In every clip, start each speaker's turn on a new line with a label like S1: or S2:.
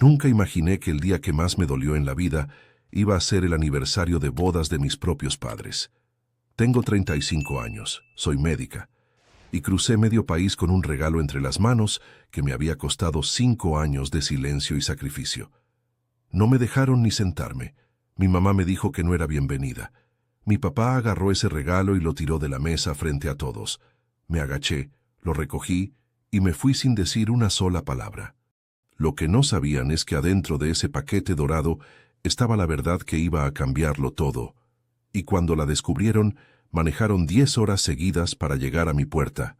S1: Nunca imaginé que el día que más me dolió en la vida iba a ser el aniversario de bodas de mis propios padres. Tengo 35 años, soy médica, y crucé medio país con un regalo entre las manos que me había costado 5 años de silencio y sacrificio. No me dejaron ni sentarme. Mi mamá me dijo que no era bienvenida. Mi papá agarró ese regalo y lo tiró de la mesa frente a todos. Me agaché, lo recogí y me fui sin decir una sola palabra. Lo que no sabían es que adentro de ese paquete dorado estaba la verdad que iba a cambiarlo todo. Y cuando la descubrieron, manejaron 10 horas seguidas para llegar a mi puerta.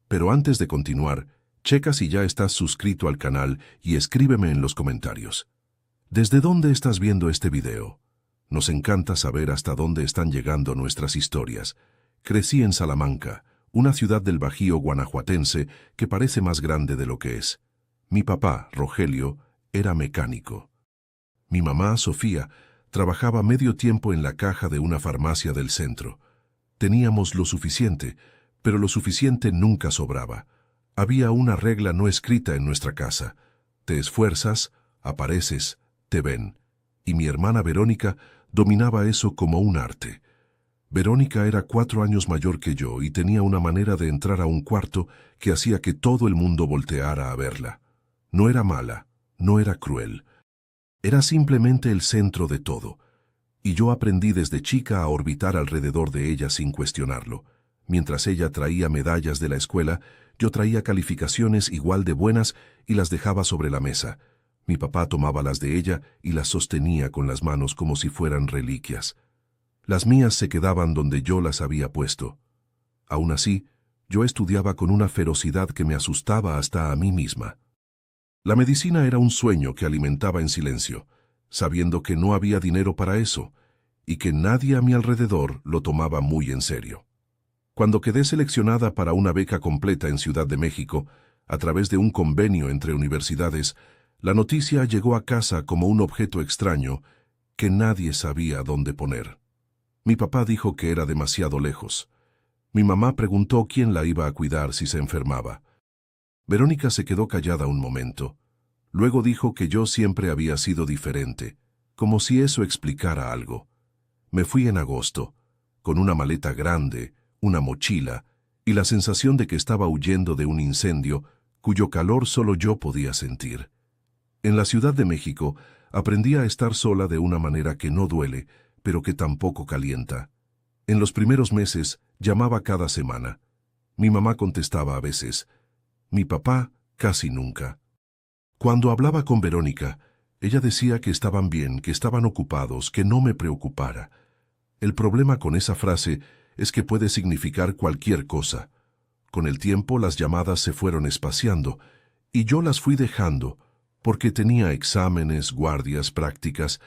S1: Pero antes de continuar, checa si ya estás suscrito al canal y escríbeme en los comentarios. ¿Desde dónde estás viendo este video? Nos encanta saber hasta dónde están llegando nuestras historias. Crecí en Salamanca, una ciudad del Bajío guanajuatense que parece más grande de lo que es. Mi papá, Rogelio, era mecánico. Mi mamá, Sofía, trabajaba medio tiempo en la caja de una farmacia del centro. Teníamos lo suficiente, pero lo suficiente nunca sobraba. Había una regla no escrita en nuestra casa. Te esfuerzas, apareces, te ven. Y mi hermana Verónica dominaba eso como un arte. Verónica era 4 años mayor que yo y tenía una manera de entrar a un cuarto que hacía que todo el mundo volteara a verla. No era mala, no era cruel. Era simplemente el centro de todo. Y yo aprendí desde chica a orbitar alrededor de ella sin cuestionarlo. Mientras ella traía medallas de la escuela, yo traía calificaciones igual de buenas y las dejaba sobre la mesa. Mi papá tomaba las de ella y las sostenía con las manos como si fueran reliquias. Las mías se quedaban donde yo las había puesto. Aún así, yo estudiaba con una ferocidad que me asustaba hasta a mí misma. La medicina era un sueño que alimentaba en silencio, sabiendo que no había dinero para eso, y que nadie a mi alrededor lo tomaba muy en serio. Cuando quedé seleccionada para una beca completa en Ciudad de México, a través de un convenio entre universidades, la noticia llegó a casa como un objeto extraño que nadie sabía dónde poner. Mi papá dijo que era demasiado lejos. Mi mamá preguntó quién la iba a cuidar si se enfermaba. Verónica se quedó callada un momento. Luego dijo que yo siempre había sido diferente, como si eso explicara algo. Me fui en agosto, con una maleta grande, una mochila, y la sensación de que estaba huyendo de un incendio cuyo calor solo yo podía sentir. En la Ciudad de México aprendí a estar sola de una manera que no duele, pero que tampoco calienta. En los primeros meses llamaba cada semana. Mi mamá contestaba a veces. Mi papá casi nunca. Cuando hablaba con Verónica, ella decía que estaban bien, que estaban ocupados, que no me preocupara. El problema con esa frase es que puede significar cualquier cosa. Con el tiempo las llamadas se fueron espaciando, y yo las fui dejando, porque tenía exámenes, guardias, prácticas,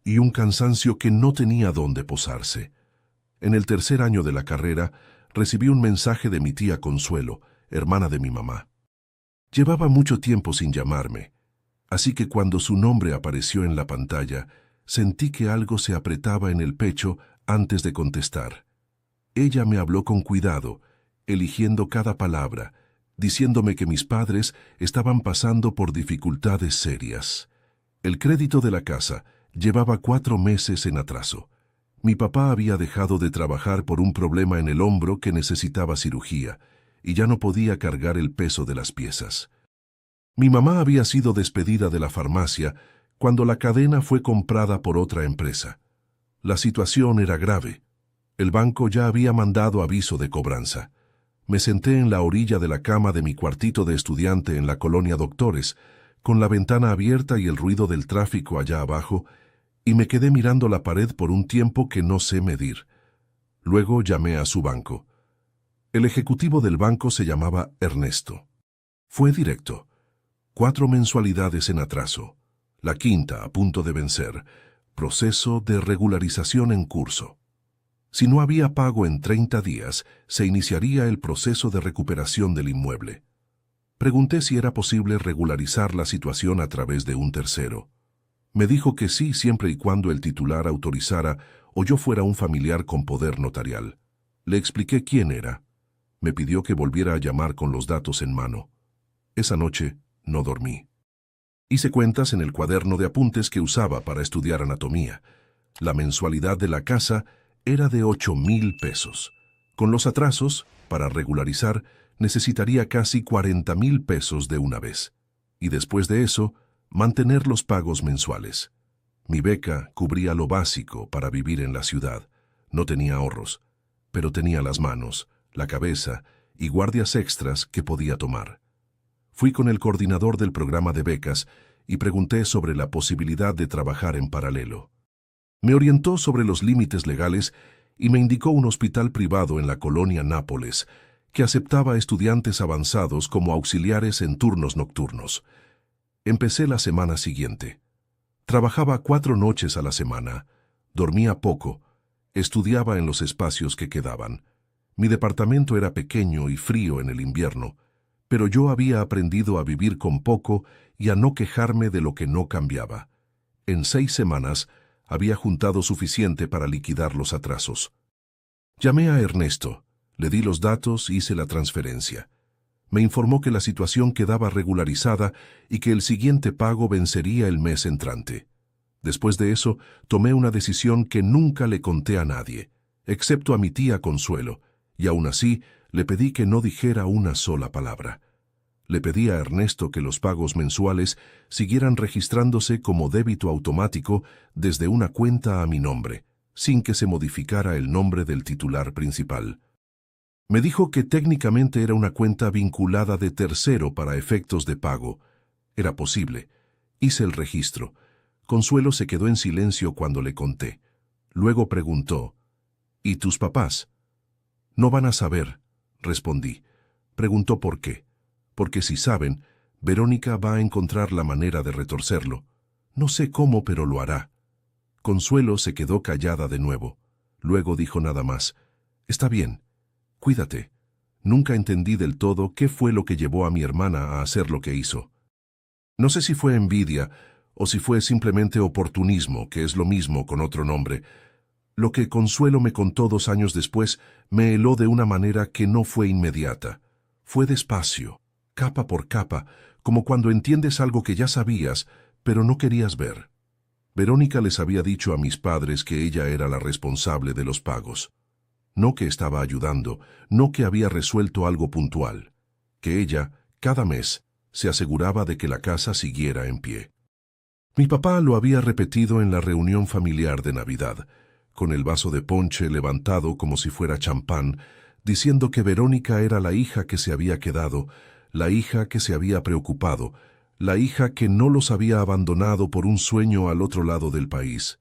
S1: y un cansancio que no tenía dónde posarse. En el tercer año de la carrera, recibí un mensaje de mi tía Consuelo, hermana de mi mamá. Llevaba mucho tiempo sin llamarme, así que cuando su nombre apareció en la pantalla, sentí que algo se apretaba en el pecho antes de contestar. Ella me habló con cuidado, eligiendo cada palabra, diciéndome que mis padres estaban pasando por dificultades serias. El crédito de la casa llevaba 4 meses en atraso. Mi papá había dejado de trabajar por un problema en el hombro que necesitaba cirugía, y ya no podía cargar el peso de las piezas. Mi mamá había sido despedida de la farmacia cuando la cadena fue comprada por otra empresa. La situación era grave. El banco ya había mandado aviso de cobranza. Me senté en la orilla de la cama de mi cuartito de estudiante en la colonia Doctores, con la ventana abierta y el ruido del tráfico allá abajo, y me quedé mirando la pared por un tiempo que no sé medir. Luego llamé a su banco. El ejecutivo del banco se llamaba Ernesto. Fue directo. 4 mensualidades en atraso. La quinta a punto de vencer. Proceso de regularización en curso. Si no había pago en 30 días, se iniciaría el proceso de recuperación del inmueble. Pregunté si era posible regularizar la situación a través de un tercero. Me dijo que sí, siempre y cuando el titular autorizara o yo fuera un familiar con poder notarial. Le expliqué quién era. Me pidió que volviera a llamar con los datos en mano. Esa noche no dormí. Hice cuentas en el cuaderno de apuntes que usaba para estudiar anatomía. La mensualidad de la casa era de 8,000 pesos. Con los atrasos, para regularizar, necesitaría casi 40,000 pesos de una vez. Y después de eso, mantener los pagos mensuales. Mi beca cubría lo básico para vivir en la ciudad. No tenía ahorros, pero tenía las manos, la cabeza y guardias extras que podía tomar. Fui con el coordinador del programa de becas y pregunté sobre la posibilidad de trabajar en paralelo. Me orientó sobre los límites legales y me indicó un hospital privado en la colonia Nápoles que aceptaba estudiantes avanzados como auxiliares en turnos nocturnos. Empecé la semana siguiente. Trabajaba 4 noches a la semana, dormía poco, estudiaba en los espacios que quedaban. Mi departamento era pequeño y frío en el invierno, pero yo había aprendido a vivir con poco y a no quejarme de lo que no cambiaba. En 6 semanas había juntado suficiente para liquidar los atrasos. Llamé a Ernesto, le di los datos, hice la transferencia. Me informó que la situación quedaba regularizada y que el siguiente pago vencería el mes entrante. Después de eso, tomé una decisión que nunca le conté a nadie, excepto a mi tía Consuelo, y aún así le pedí que no dijera una sola palabra. Le pedí a Ernesto que los pagos mensuales siguieran registrándose como débito automático desde una cuenta a mi nombre, sin que se modificara el nombre del titular principal. Me dijo que técnicamente era una cuenta vinculada de tercero para efectos de pago. Era posible. Hice el registro. Consuelo se quedó en silencio cuando le conté. Luego preguntó, ¿y tus papás? No van a saber, respondí. Preguntó por qué. Porque si saben, Verónica va a encontrar la manera de retorcerlo. No sé cómo, pero lo hará. Consuelo se quedó callada de nuevo. Luego dijo nada más, está bien. Cuídate. Nunca entendí del todo qué fue lo que llevó a mi hermana a hacer lo que hizo. No sé si fue envidia o si fue simplemente oportunismo, que es lo mismo con otro nombre. Lo que Consuelo me contó 2 años después me heló de una manera que no fue inmediata. Fue despacio, capa por capa, como cuando entiendes algo que ya sabías, pero no querías ver. Verónica les había dicho a mis padres que ella era la responsable de los pagos. No que estaba ayudando, no que había resuelto algo puntual, que ella, cada mes, se aseguraba de que la casa siguiera en pie. Mi papá lo había repetido en la reunión familiar de Navidad, con el vaso de ponche levantado como si fuera champán, diciendo que Verónica era la hija que se había quedado, la hija que se había preocupado, la hija que no los había abandonado por un sueño al otro lado del país.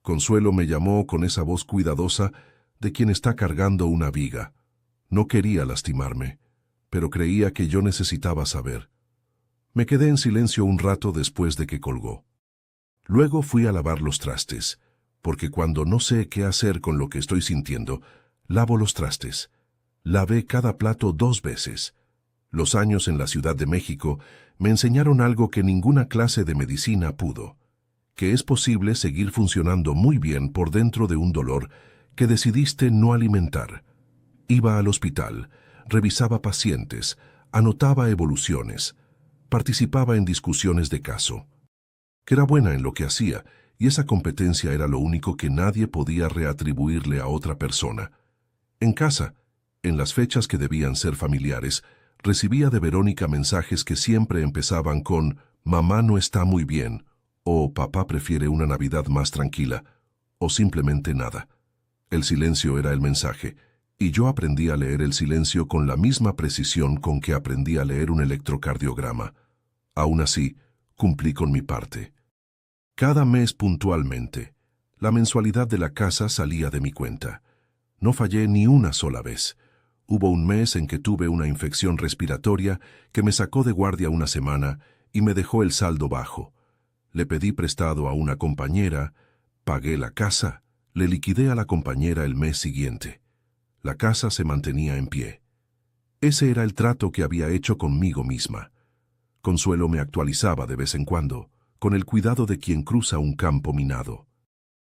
S1: Consuelo me llamó con esa voz cuidadosa de quien está cargando una viga. No quería lastimarme, pero creía que yo necesitaba saber. Me quedé en silencio un rato después de que colgó. Luego fui a lavar los trastes, porque cuando no sé qué hacer con lo que estoy sintiendo, lavo los trastes. Lavé cada plato 2 veces. Los años en la Ciudad de México me enseñaron algo que ninguna clase de medicina pudo, que es posible seguir funcionando muy bien por dentro de un dolor que decidiste no alimentar. Iba al hospital, revisaba pacientes, anotaba evoluciones, participaba en discusiones de caso. Que era buena en lo que hacía, y esa competencia era lo único que nadie podía reatribuirle a otra persona. En casa, en las fechas que debían ser familiares, recibía de Verónica mensajes que siempre empezaban con «Mamá no está muy bien», o «Papá prefiere una Navidad más tranquila», o simplemente nada. El silencio era el mensaje, y yo aprendí a leer el silencio con la misma precisión con que aprendí a leer un electrocardiograma. Aún así, cumplí con mi parte. Cada mes puntualmente, la mensualidad de la casa salía de mi cuenta. No fallé ni una sola vez. Hubo un mes en que tuve una infección respiratoria que me sacó de guardia una semana y me dejó el saldo bajo. Le pedí prestado a una compañera, pagué la casa, le liquidé a la compañera el mes siguiente. La casa se mantenía en pie. Ese era el trato que había hecho conmigo misma. Consuelo me actualizaba de vez en cuando, con el cuidado de quien cruza un campo minado.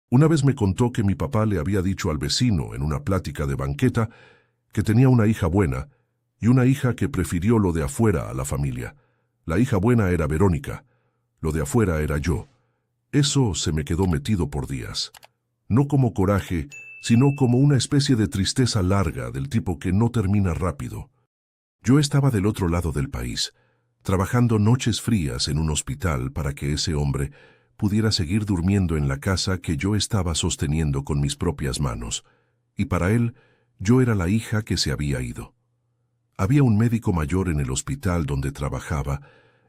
S1: Una vez me contó que mi papá le había dicho al vecino en una plática de banqueta que tenía una hija buena y una hija que prefirió lo de afuera a la familia. La hija buena era Verónica. Lo de afuera era yo. Eso se me quedó metido por días. No como coraje, sino como una especie de tristeza larga del tipo que no termina rápido. Yo estaba del otro lado del país, trabajando noches frías en un hospital para que ese hombre pudiera seguir durmiendo en la casa que yo estaba sosteniendo con mis propias manos, y para él yo era la hija que se había ido. Había un médico mayor en el hospital donde trabajaba,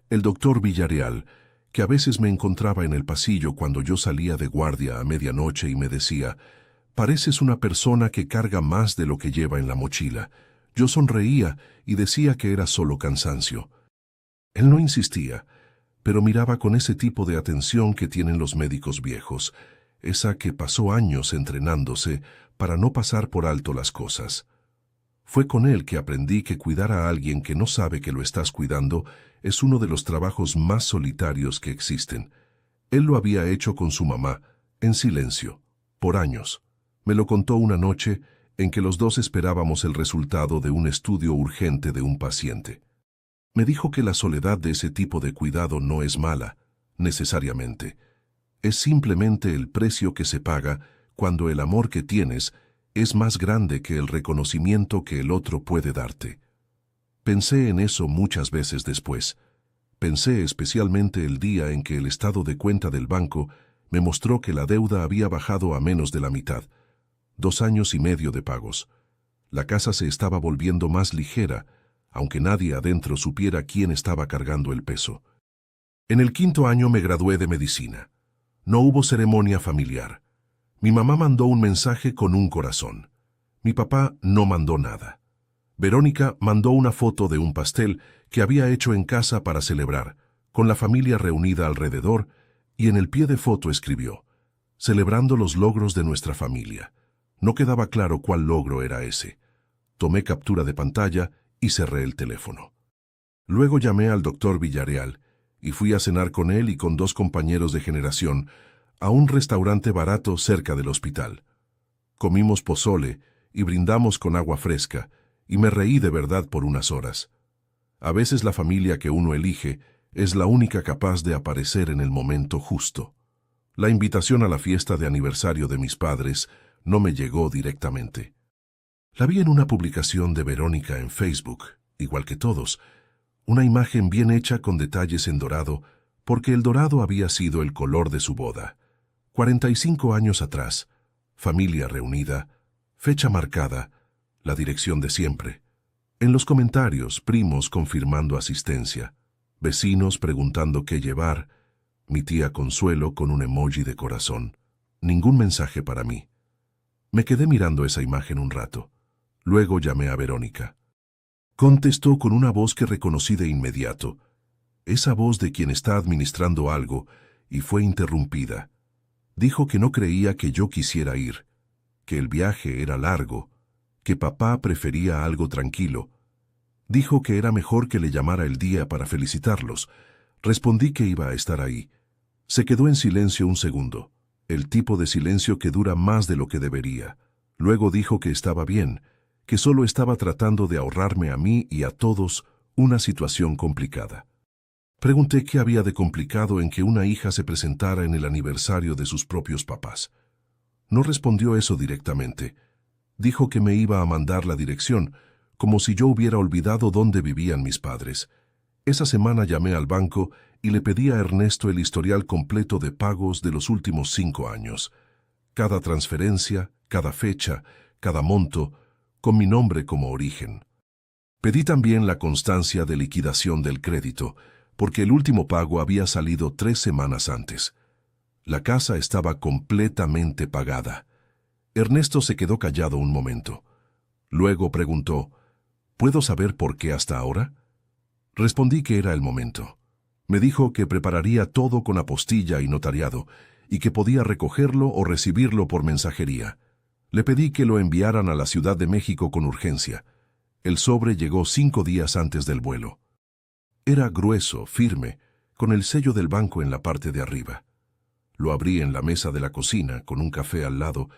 S1: el doctor Villarreal, que a veces me encontraba en el pasillo cuando yo salía de guardia a medianoche y me decía: «Pareces una persona que carga más de lo que lleva en la mochila». Yo sonreía y decía que era solo cansancio. Él no insistía, pero miraba con ese tipo de atención que tienen los médicos viejos, esa que pasó años entrenándose para no pasar por alto las cosas. Fue con él que aprendí que cuidar a alguien que no sabe que lo estás cuidando es uno de los trabajos más solitarios que existen. Él lo había hecho con su mamá, en silencio, por años. Me lo contó una noche en que los dos esperábamos el resultado de un estudio urgente de un paciente. Me dijo que la soledad de ese tipo de cuidado no es mala, necesariamente. Es simplemente el precio que se paga cuando el amor que tienes es más grande que el reconocimiento que el otro puede darte. Pensé en eso muchas veces después. Pensé especialmente el día en que el estado de cuenta del banco me mostró que la deuda había bajado a menos de la mitad. 2 años y medio de pagos. La casa se estaba volviendo más ligera, aunque nadie adentro supiera quién estaba cargando el peso. En el 5.º año me gradué de medicina. No hubo ceremonia familiar. Mi mamá mandó un mensaje con un corazón. Mi papá no mandó nada. Verónica mandó una foto de un pastel que había hecho en casa para celebrar, con la familia reunida alrededor, y en el pie de foto escribió: «Celebrando los logros de nuestra familia». No quedaba claro cuál logro era ese. Tomé captura de pantalla y cerré el teléfono. Luego llamé al doctor Villarreal y fui a cenar con él y con 2 compañeros de generación a un restaurante barato cerca del hospital. Comimos pozole y brindamos con agua fresca, y me reí de verdad por unas horas. A veces la familia que uno elige es la única capaz de aparecer en el momento justo. La invitación a la fiesta de aniversario de mis padres no me llegó directamente. La vi en una publicación de Verónica en Facebook, igual que todos, una imagen bien hecha con detalles en dorado, porque el dorado había sido el color de su boda. 45 años atrás, familia reunida, fecha marcada, la dirección de siempre. En los comentarios, primos confirmando asistencia, vecinos preguntando qué llevar, mi tía Consuelo con un emoji de corazón. Ningún mensaje para mí. Me quedé mirando esa imagen un rato. Luego llamé a Verónica. Contestó con una voz que reconocí de inmediato. Esa voz de quien está administrando algo, y fue interrumpida. Dijo que no creía que yo quisiera ir, que el viaje era largo, que papá prefería algo tranquilo. Dijo que era mejor que le llamara el día para felicitarlos. Respondí que iba a estar ahí. Se quedó en silencio un segundo, el tipo de silencio que dura más de lo que debería. Luego dijo que estaba bien, que solo estaba tratando de ahorrarme a mí y a todos una situación complicada. Pregunté qué había de complicado en que una hija se presentara en el aniversario de sus propios papás. No respondió eso directamente. Dijo que me iba a mandar la dirección, como si yo hubiera olvidado dónde vivían mis padres. Esa semana llamé al banco y le pedí a Ernesto el historial completo de pagos de los últimos 5 años. Cada transferencia, cada fecha, cada monto, con mi nombre como origen. Pedí también la constancia de liquidación del crédito, porque el último pago había salido 3 semanas antes. La casa estaba completamente pagada. Ernesto se quedó callado un momento. Luego preguntó: ¿puedo saber por qué hasta ahora? Respondí que era el momento. Me dijo que prepararía todo con apostilla y notariado, y que podía recogerlo o recibirlo por mensajería. Le pedí que lo enviaran a la Ciudad de México con urgencia. El sobre llegó 5 días antes del vuelo. Era grueso, firme, con el sello del banco en la parte de arriba. Lo abrí en la mesa de la cocina, con un café al lado,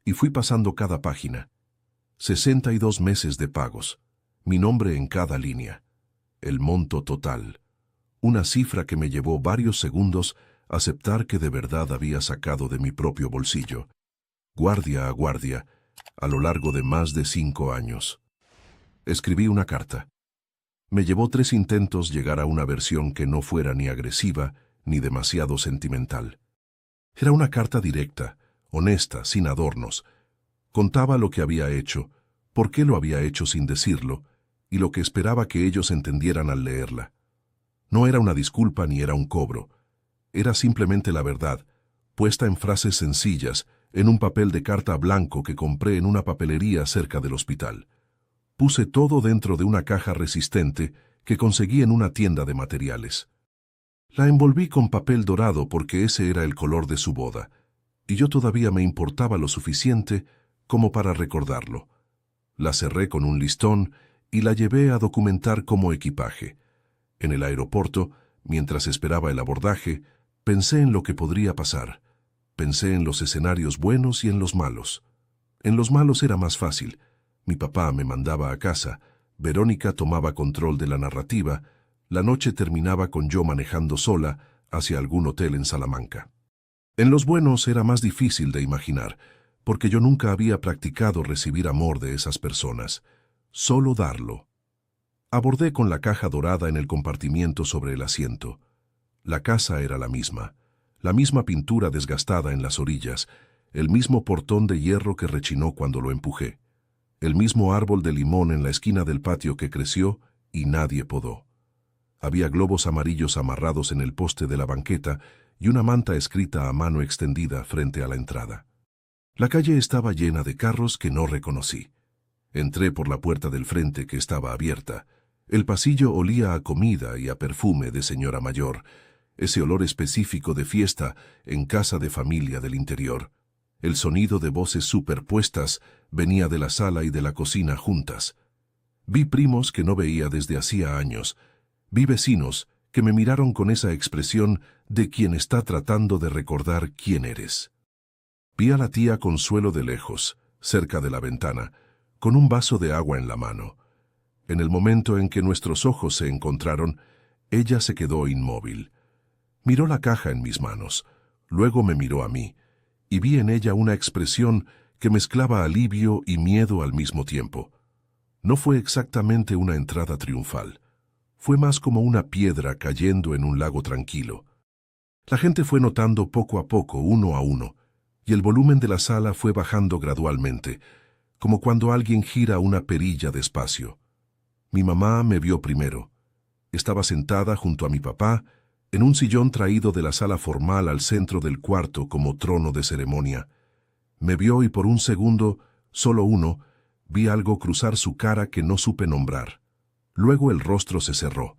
S1: y fui pasando cada página. 62 meses de pagos, mi nombre en cada línea, el monto total, una cifra que me llevó varios segundos aceptar que de verdad había sacado de mi propio bolsillo, guardia a guardia, a lo largo de más de 5 años. Escribí una carta. Me llevó 3 intentos llegar a una versión que no fuera ni agresiva ni demasiado sentimental. Era una carta directa, honesta, sin adornos. Contaba lo que había hecho, por qué lo había hecho sin decirlo, y lo que esperaba que ellos entendieran al leerla. No era una disculpa ni era un cobro. Era simplemente la verdad, puesta en frases sencillas, en un papel de carta blanco que compré en una papelería cerca del hospital. Puse todo dentro de una caja resistente que conseguí en una tienda de materiales. La envolví con papel dorado porque ese era el color de su boda, y yo todavía me importaba lo suficiente como para recordarlo. La cerré con un listón y la llevé a documentar como equipaje. En el aeropuerto, mientras esperaba el abordaje, pensé en lo que podría pasar. Pensé en los escenarios buenos y en los malos. En los malos era más fácil. Mi papá me mandaba a casa, Verónica tomaba control de la narrativa, la noche terminaba con yo manejando sola hacia algún hotel en Salamanca. En los buenos era más difícil de imaginar, porque yo nunca había practicado recibir amor de esas personas, solo darlo. Abordé con la caja dorada en el compartimiento sobre el asiento. La casa era la misma pintura desgastada en las orillas, el mismo portón de hierro que rechinó cuando lo empujé, el mismo árbol de limón en la esquina del patio que creció y nadie podó. Había globos amarillos amarrados en el poste de la banqueta y una manta escrita a mano extendida frente a la entrada. La calle estaba llena de carros que no reconocí. Entré por la puerta del frente que estaba abierta. El pasillo olía a comida y a perfume de señora mayor, ese olor específico de fiesta en casa de familia del interior. El sonido de voces superpuestas venía de la sala y de la cocina juntas. Vi primos que no veía desde hacía años. Vi vecinos que me miraron con esa expresión de quien está tratando de recordar quién eres. Vi a la tía Consuelo de lejos, cerca de la ventana, con un vaso de agua en la mano. En el momento en que nuestros ojos se encontraron, ella se quedó inmóvil. Miró la caja en mis manos, luego me miró a mí, y vi en ella una expresión que mezclaba alivio y miedo al mismo tiempo. No fue exactamente una entrada triunfal. Fue más como una piedra cayendo en un lago tranquilo. La gente fue notando poco a poco, uno a uno, y el volumen de la sala fue bajando gradualmente, como cuando alguien gira una perilla despacio. Mi mamá me vio primero. Estaba sentada junto a mi papá, en un sillón traído de la sala formal al centro del cuarto como trono de ceremonia. Me vio y por un segundo, solo uno, vi algo cruzar su cara que no supe nombrar. Luego el rostro se cerró.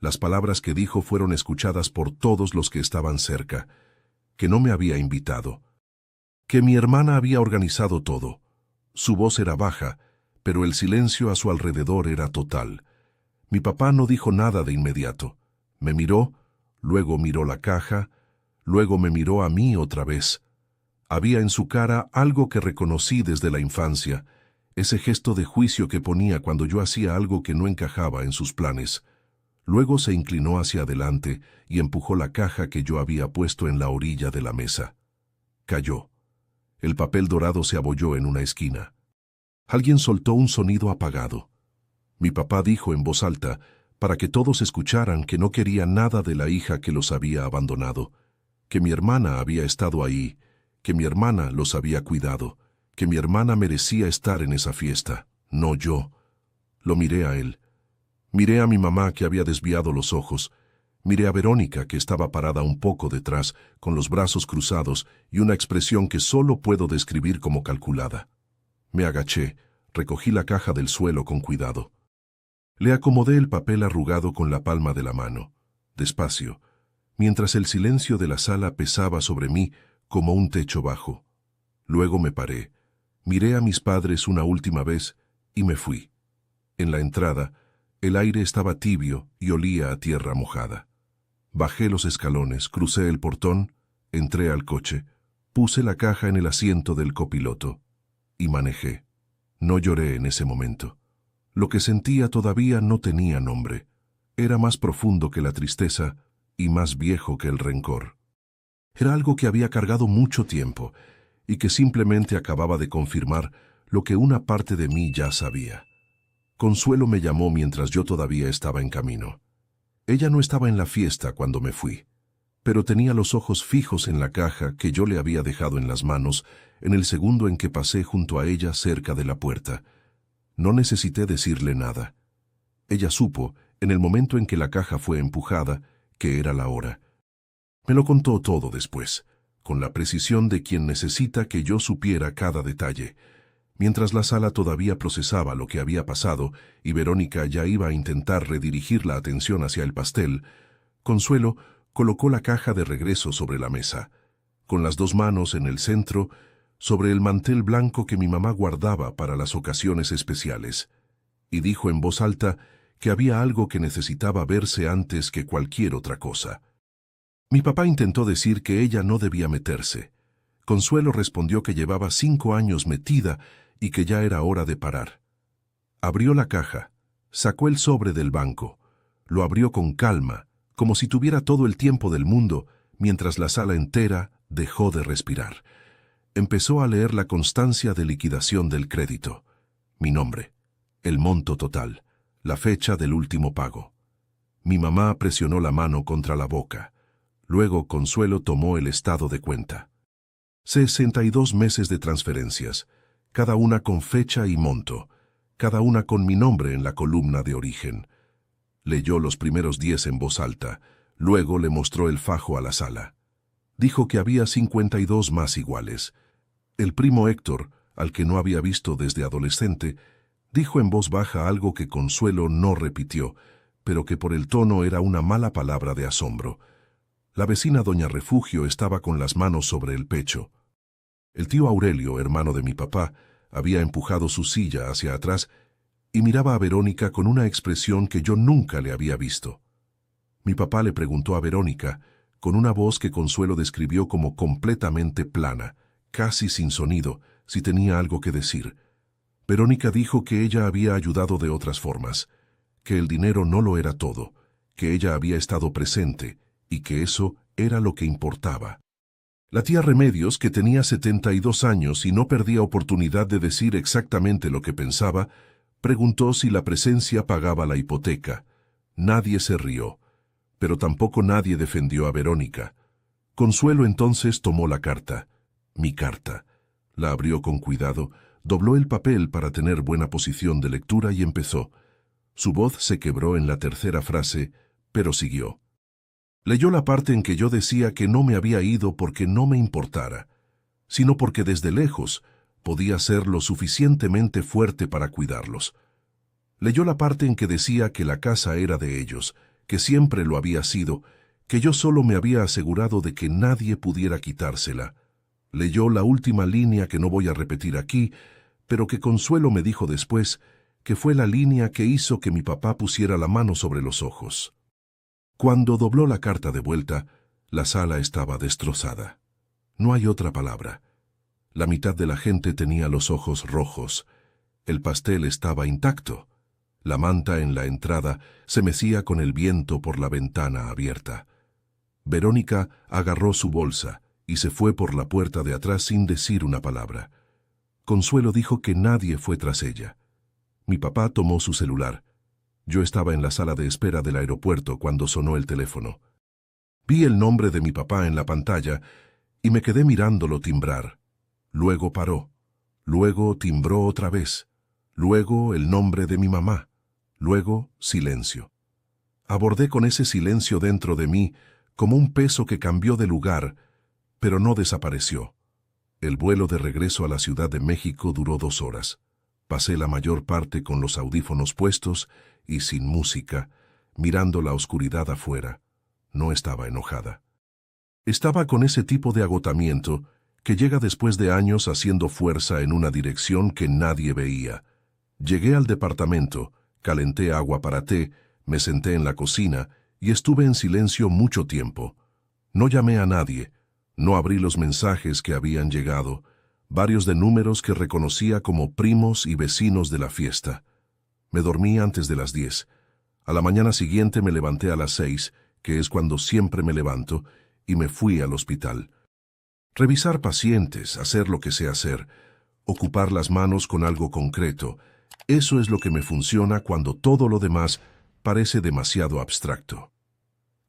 S1: Las palabras que dijo fueron escuchadas por todos los que estaban cerca, que no me había invitado, que mi hermana había organizado todo. Su voz era baja, pero el silencio a su alrededor era total. Mi papá no dijo nada de inmediato. Me miró, luego miró la caja, luego me miró a mí otra vez. Había en su cara algo que reconocí desde la infancia, ese gesto de juicio que ponía cuando yo hacía algo que no encajaba en sus planes. Luego se inclinó hacia adelante y empujó la caja que yo había puesto en la orilla de la mesa. Cayó. El papel dorado se abolló en una esquina. Alguien soltó un sonido apagado. Mi papá dijo en voz alta, para que todos escucharan, que no quería nada de la hija que los había abandonado, que mi hermana había estado ahí, que mi hermana los había cuidado, que mi hermana merecía estar en esa fiesta, no yo. Lo miré a él. Miré a mi mamá que había desviado los ojos. Miré a Verónica que estaba parada un poco detrás, con los brazos cruzados y una expresión que solo puedo describir como calculada. Me agaché, recogí la caja del suelo con cuidado. Le acomodé el papel arrugado con la palma de la mano, despacio, mientras el silencio de la sala pesaba sobre mí como un techo bajo. Luego me paré, miré a mis padres una última vez y me fui. En la entrada, el aire estaba tibio y olía a tierra mojada. Bajé los escalones, crucé el portón, entré al coche, puse la caja en el asiento del copiloto y manejé. No lloré en ese momento. Lo que sentía todavía no tenía nombre. Era más profundo que la tristeza y más viejo que el rencor. Era algo que había cargado mucho tiempo y que simplemente acababa de confirmar lo que una parte de mí ya sabía. Consuelo me llamó mientras yo todavía estaba en camino. Ella no estaba en la fiesta cuando me fui, pero tenía los ojos fijos en la caja que yo le había dejado en las manos en el segundo en que pasé junto a ella cerca de la puerta. No necesité decirle nada. Ella supo, en el momento en que la caja fue empujada, que era la hora. Me lo contó todo después, con la precisión de quien necesita que yo supiera cada detalle. Mientras la sala todavía procesaba lo que había pasado y Verónica ya iba a intentar redirigir la atención hacia el pastel, Consuelo colocó la caja de regreso sobre la mesa, con las dos manos en el centro, sobre el mantel blanco que mi mamá guardaba para las ocasiones especiales, y dijo en voz alta que había algo que necesitaba verse antes que cualquier otra cosa. Mi papá intentó decir que ella no debía meterse. Consuelo respondió que llevaba 5 años metida y que ya era hora de parar. Abrió la caja, sacó el sobre del banco, lo abrió con calma, como si tuviera todo el tiempo del mundo, mientras la sala entera dejó de respirar. Empezó a leer la constancia de liquidación del crédito, mi nombre, el monto total, la fecha del último pago. Mi mamá presionó la mano contra la boca. Luego Consuelo tomó el estado de cuenta. 62 meses de transferencias, cada una con fecha y monto, cada una con mi nombre en la columna de origen. Leyó los primeros 10 en voz alta, luego le mostró el fajo a la sala. Dijo que había 52 más iguales. El primo Héctor, al que no había visto desde adolescente, dijo en voz baja algo que Consuelo no repitió, pero que por el tono era una mala palabra de asombro. La vecina doña Refugio estaba con las manos sobre el pecho. El tío Aurelio, hermano de mi papá, había empujado su silla hacia atrás y miraba a Verónica con una expresión que yo nunca le había visto. Mi papá le preguntó a Verónica, con una voz que Consuelo describió como completamente plana, casi sin sonido, si tenía algo que decir. Verónica dijo que ella había ayudado de otras formas, que el dinero no lo era todo, que ella había estado presente y que eso era lo que importaba. La tía Remedios, que tenía 72 años y no perdía oportunidad de decir exactamente lo que pensaba, preguntó si la presencia pagaba la hipoteca. Nadie se rió, pero tampoco nadie defendió a Verónica. Consuelo entonces tomó la carta, mi carta, la abrió con cuidado, dobló el papel para tener buena posición de lectura y empezó. Su voz se quebró en la tercera frase, pero siguió. Leyó la parte en que yo decía que no me había ido porque no me importara, sino porque desde lejos podía ser lo suficientemente fuerte para cuidarlos. Leyó la parte en que decía que la casa era de ellos, que siempre lo había sido, que yo solo me había asegurado de que nadie pudiera quitársela. Leyó la última línea que no voy a repetir aquí, pero que Consuelo me dijo después que fue la línea que hizo que mi papá pusiera la mano sobre los ojos. Cuando dobló la carta de vuelta, la sala estaba destrozada. No hay otra palabra. La mitad de la gente tenía los ojos rojos. El pastel estaba intacto. La manta en la entrada se mecía con el viento por la ventana abierta. Verónica agarró su bolsa y se fue por la puerta de atrás sin decir una palabra. Consuelo dijo que nadie fue tras ella. Mi papá tomó su celular. Yo estaba en la sala de espera del aeropuerto cuando sonó el teléfono. Vi el nombre de mi papá en la pantalla y me quedé mirándolo timbrar. Luego paró. Luego timbró otra vez. Luego el nombre de mi mamá. Luego silencio. Abordé con ese silencio dentro de mí como un peso que cambió de lugar, pero no desapareció. El vuelo de regreso a la Ciudad de México duró 2 horas. Pasé la mayor parte con los audífonos puestos y sin música, mirando la oscuridad afuera. No estaba enojada. Estaba con ese tipo de agotamiento que llega después de años haciendo fuerza en una dirección que nadie veía. Llegué al departamento, calenté agua para té, me senté en la cocina y estuve en silencio mucho tiempo. No llamé a nadie, no abrí los mensajes que habían llegado, varios de números que reconocía como primos y vecinos de la fiesta. Me dormí antes de las 10. A la mañana siguiente me levanté a las 6, que es cuando siempre me levanto, y me fui al hospital. Revisar pacientes, hacer lo que sé hacer, ocupar las manos con algo concreto, eso es lo que me funciona cuando todo lo demás parece demasiado abstracto.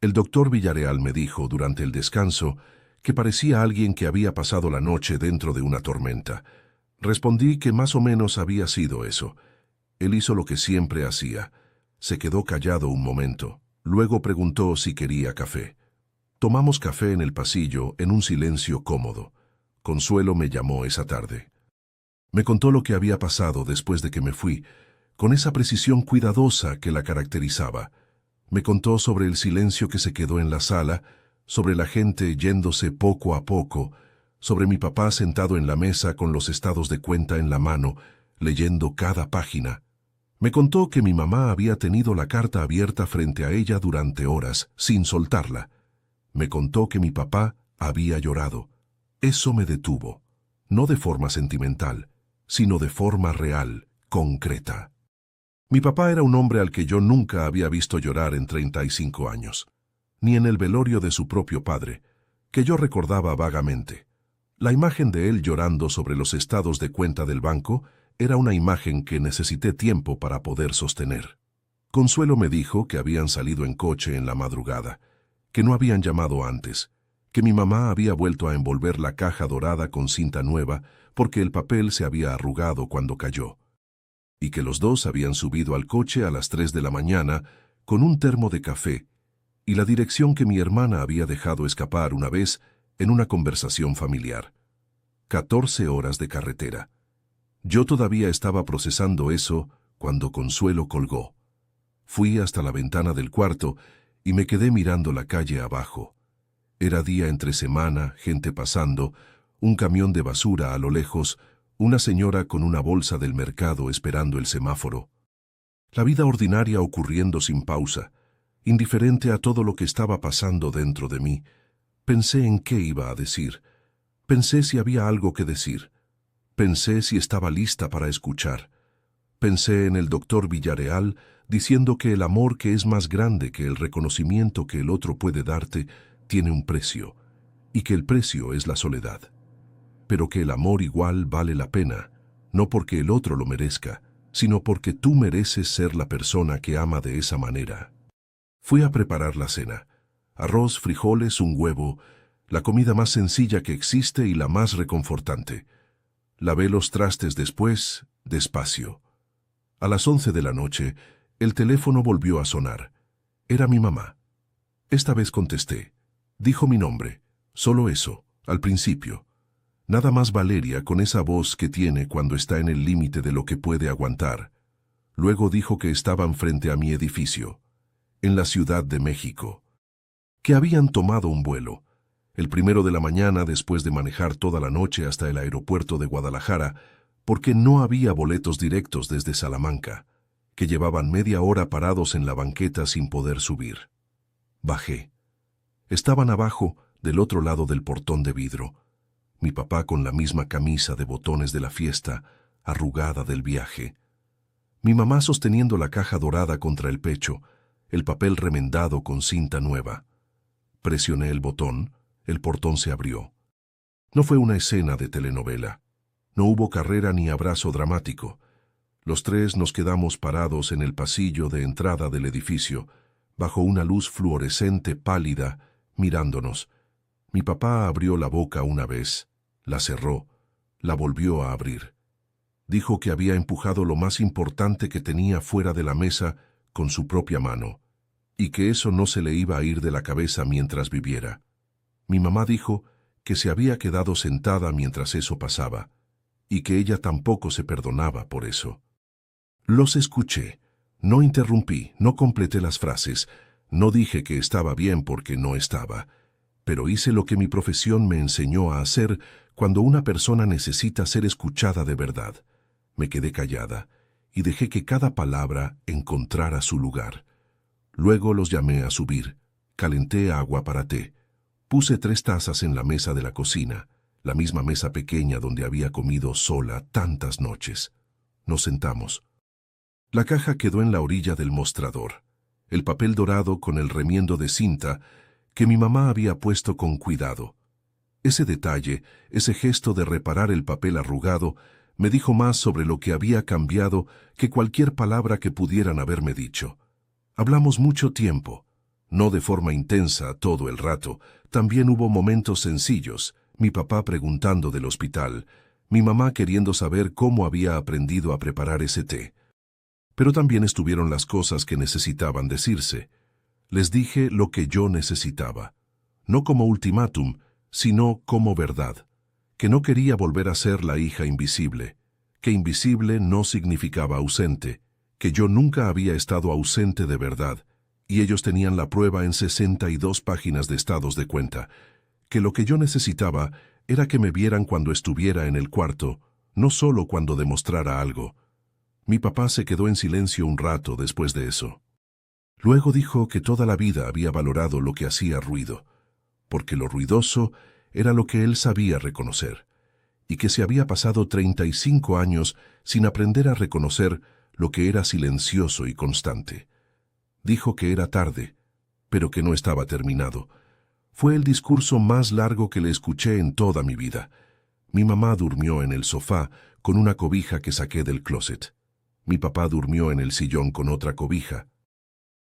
S1: El doctor Villarreal me dijo durante el descanso que parecía alguien que había pasado la noche dentro de una tormenta. Respondí que más o menos había sido eso. Él hizo lo que siempre hacía. Se quedó callado un momento. Luego preguntó si quería café. Tomamos café en el pasillo en un silencio cómodo. Consuelo me llamó esa tarde. Me contó lo que había pasado después de que me fui, con esa precisión cuidadosa que la caracterizaba. Me contó sobre el silencio que se quedó en la sala, sobre la gente yéndose poco a poco, sobre mi papá sentado en la mesa con los estados de cuenta en la mano, leyendo cada página. Me contó que mi mamá había tenido la carta abierta frente a ella durante horas, sin soltarla. Me contó que mi papá había llorado. Eso me detuvo, no de forma sentimental, sino de forma real, concreta. Mi papá era un hombre al que yo nunca había visto llorar en 35 años, ni en el velorio de su propio padre, que yo recordaba vagamente. La imagen de él llorando sobre los estados de cuenta del banco era una imagen que necesité tiempo para poder sostener. Consuelo me dijo que habían salido en coche en la madrugada, que no habían llamado antes, que mi mamá había vuelto a envolver la caja dorada con cinta nueva porque el papel se había arrugado cuando cayó, y que los dos habían subido al coche a las 3 de la mañana con un termo de café y la dirección que mi hermana había dejado escapar una vez en una conversación familiar. 14 horas de carretera. Yo todavía estaba procesando eso cuando Consuelo colgó. Fui hasta la ventana del cuarto y me quedé mirando la calle abajo. Era día entre semana, gente pasando, un camión de basura a lo lejos, una señora con una bolsa del mercado esperando el semáforo. La vida ordinaria ocurriendo sin pausa, indiferente a todo lo que estaba pasando dentro de mí. Pensé en qué iba a decir. Pensé si había algo que decir. Pensé si estaba lista para escuchar. Pensé en el doctor Villarreal diciendo que el amor que es más grande que el reconocimiento que el otro puede darte tiene un precio, y que el precio es la soledad. Pero que el amor igual vale la pena, no porque el otro lo merezca, sino porque tú mereces ser la persona que ama de esa manera. Fui a preparar la cena. Arroz, frijoles, un huevo, la comida más sencilla que existe y la más reconfortante. Lavé los trastes después, despacio. A las 11 de la noche, el teléfono volvió a sonar. Era mi mamá. Esta vez contesté. Dijo mi nombre. Solo eso, al principio. Nada más Valeria con esa voz que tiene cuando está en el límite de lo que puede aguantar. Luego dijo que estaban frente a mi edificio, en la Ciudad de México. Que habían tomado un vuelo. El 1 de la mañana después de manejar toda la noche hasta el aeropuerto de Guadalajara, porque no había boletos directos desde Salamanca, que llevaban media hora parados en la banqueta sin poder subir. Bajé. Estaban abajo, del otro lado del portón de vidrio. Mi papá con la misma camisa de botones de la fiesta, arrugada del viaje. Mi mamá sosteniendo la caja dorada contra el pecho, el papel remendado con cinta nueva. Presioné el botón, el portón se abrió. No fue una escena de telenovela. No hubo carrera ni abrazo dramático. Los tres nos quedamos parados en el pasillo de entrada del edificio, bajo una luz fluorescente pálida, mirándonos. Mi papá abrió la boca una vez, la cerró, la volvió a abrir. Dijo que había empujado lo más importante que tenía fuera de la mesa con su propia mano, y que eso no se le iba a ir de la cabeza mientras viviera. Mi mamá dijo que se había quedado sentada mientras eso pasaba, y que ella tampoco se perdonaba por eso. Los escuché, no interrumpí, no completé las frases, no dije que estaba bien porque no estaba, pero hice lo que mi profesión me enseñó a hacer cuando una persona necesita ser escuchada de verdad. Me quedé callada y dejé que cada palabra encontrara su lugar. Luego los llamé a subir, calenté agua para té, puse 3 tazas en la mesa de la cocina, la misma mesa pequeña donde había comido sola tantas noches. Nos sentamos. La caja quedó en la orilla del mostrador. el papel dorado con el remiendo de cinta que mi mamá había puesto con cuidado. Ese detalle, ese gesto de reparar el papel arrugado, me dijo más sobre lo que había cambiado que cualquier palabra que pudieran haberme dicho. Hablamos mucho tiempo, no de forma intensa todo el rato, también hubo momentos sencillos, mi papá preguntando del hospital, mi mamá queriendo saber cómo había aprendido a preparar ese té. Pero también estuvieron las cosas que necesitaban decirse. Les dije lo que yo necesitaba, no como ultimátum, sino como verdad, que no quería volver a ser la hija invisible, que invisible no significaba ausente, que yo nunca había estado ausente de verdad, y ellos tenían la prueba en 62 páginas de estados de cuenta, que lo que yo necesitaba era que me vieran cuando estuviera en el cuarto, no solo cuando demostrara algo. Mi papá se quedó en silencio un rato después de eso. Luego dijo que toda la vida había valorado lo que hacía ruido, porque lo ruidoso era lo que él sabía reconocer, y que se había pasado 35 años sin aprender a reconocer lo que era silencioso y constante. Dijo que era tarde, pero que no estaba terminado. Fue el discurso más largo que le escuché en toda mi vida. Mi mamá durmió en el sofá con una cobija que saqué del closet. Mi papá durmió en el sillón con otra cobija.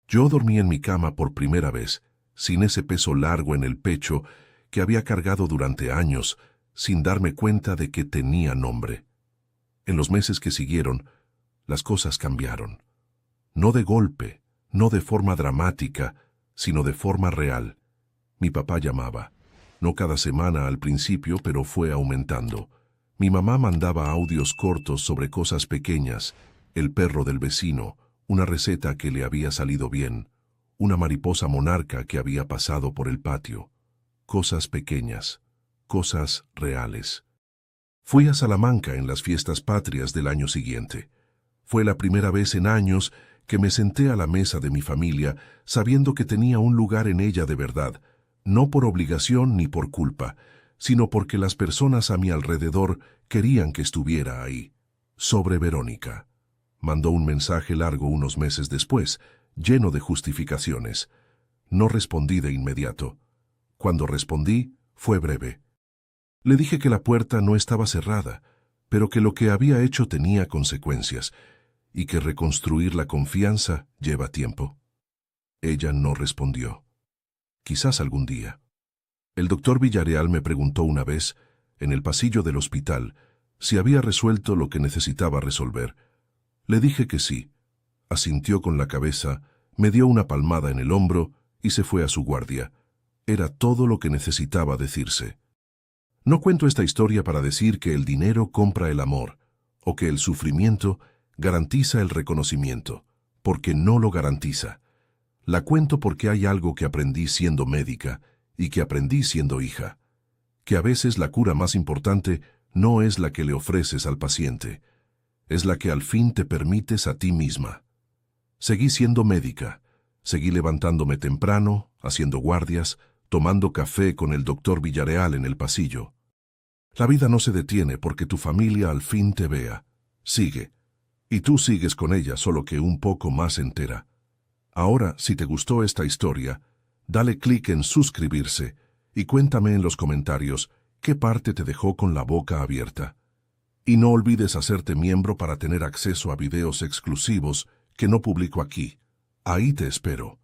S1: Yo dormí en mi cama por primera vez, sin ese peso largo en el pecho que había cargado durante años, sin darme cuenta de que tenía nombre. En los meses que siguieron, las cosas cambiaron. No de golpe, no de forma dramática, sino de forma real. Mi papá llamaba. No cada semana al principio, pero fue aumentando. Mi mamá mandaba audios cortos sobre cosas pequeñas, el perro del vecino, una receta que le había salido bien, una mariposa monarca que había pasado por el patio. Cosas pequeñas, cosas reales. Fui a Salamanca en las fiestas patrias del año siguiente. Fue la primera vez en años que me senté a la mesa de mi familia sabiendo que tenía un lugar en ella de verdad, no por obligación ni por culpa, sino porque las personas a mi alrededor querían que estuviera ahí. Sobre Verónica. Mandó un mensaje largo unos meses después, lleno de justificaciones. No respondí de inmediato. Cuando respondí, fue breve. Le dije que la puerta no estaba cerrada, pero que lo que había hecho tenía consecuencias, y que reconstruir la confianza lleva tiempo. Ella no respondió. Quizás algún día. El doctor Villarreal me preguntó una vez, en el pasillo del hospital, si había resuelto lo que necesitaba resolver. Le dije que sí. Asintió con la cabeza, me dio una palmada en el hombro y se fue a su guardia. Era todo lo que necesitaba decirse. No cuento esta historia para decir que el dinero compra el amor, o que el sufrimiento garantiza el reconocimiento, porque no lo garantiza. La cuento porque hay algo que aprendí siendo médica y que aprendí siendo hija, que a veces la cura más importante no es la que le ofreces al paciente, es la que al fin te permites a ti misma. Seguí siendo médica, seguí levantándome temprano, haciendo guardias, tomando café con el doctor Villarreal en el pasillo. La vida no se detiene porque tu familia al fin te vea. Sigue. Y tú sigues con ella, solo que un poco más entera. Ahora, si te gustó esta historia, dale clic en suscribirse y cuéntame en los comentarios qué parte te dejó con la boca abierta. Y no olvides hacerte miembro para tener acceso a videos exclusivos que no publico aquí. Ahí te espero.